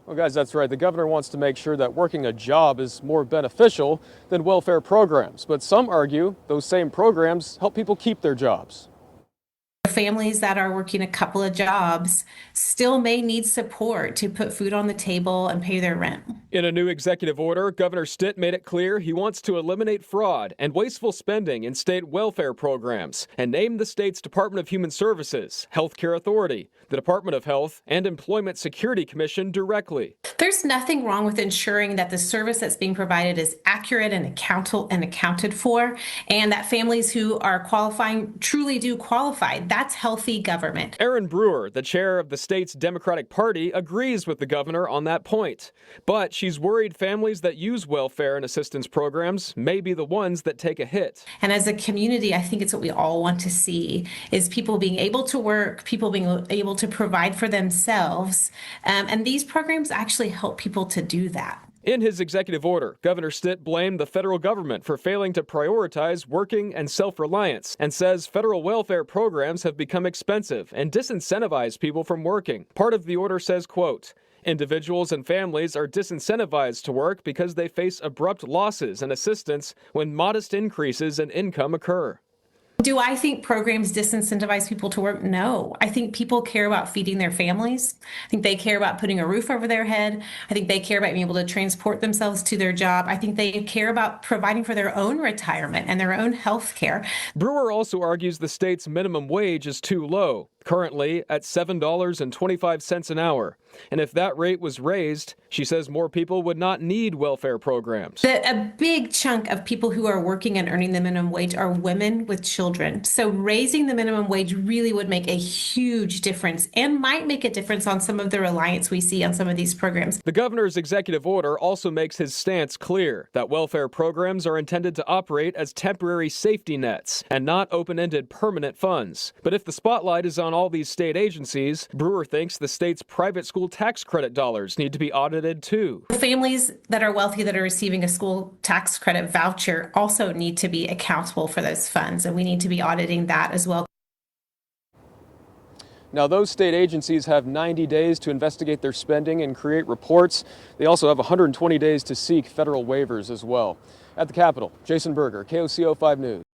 Well, guys, that's right. The governor wants to make sure that working a job is more beneficial than welfare programs. But some argue those same programs help people keep their jobs. Families that are working a couple of jobs still may need support to put food on the table and pay their rent. In a new executive order, Governor Stitt made it clear he wants to eliminate fraud and wasteful spending in state welfare programs and name the state's Department of Human Services, Healthcare Authority, the Department of Health, and Employment Security Commission directly. There's nothing wrong with ensuring that the service that's being provided is accurate and accounted for, and that families who are qualifying truly do qualify. That's healthy government. Erin Brewer, the chair of the state's Democratic Party, agrees with the governor on that point. But she's worried families that use welfare and assistance programs may be the ones that take a hit. And as a community, I think it's what we all want to see is people being able to work, people being able to provide for themselves. And these programs actually help people to do that. In his executive order, Governor Stitt blamed the federal government for failing to prioritize working and self-reliance and says federal welfare programs have become expensive and disincentivize people from working. Part of the order says, quote, individuals and families are disincentivized to work because they face abrupt losses in assistance when modest increases in income occur. Do I think programs disincentivize people to work? No. I think people care about feeding their families. I think they care about putting a roof over their head. I think they care about being able to transport themselves to their job. I think they care about providing for their own retirement and their own health care. Brewer also argues the state's minimum wage is too low, currently at $7.25 an hour. And if that rate was raised, she says more people would not need welfare programs. A big chunk of people who are working and earning the minimum wage are women with children. So raising the minimum wage really would make a huge difference and might make a difference on some of the reliance we see on some of these programs. The governor's executive order also makes his stance clear that welfare programs are intended to operate as temporary safety nets and not open-ended permanent funds. But if the spotlight is on all these state agencies, Brewer thinks the state's private school tax credit dollars need to be audited too. Families that are wealthy that are receiving a school tax credit voucher also need to be accountable for those funds, and we need to be auditing that as well. Now, those state agencies have 90 days to investigate their spending and create reports. They also have 120 days to seek federal waivers as well. At the Capitol, Jason Berger, KOCO 5 News.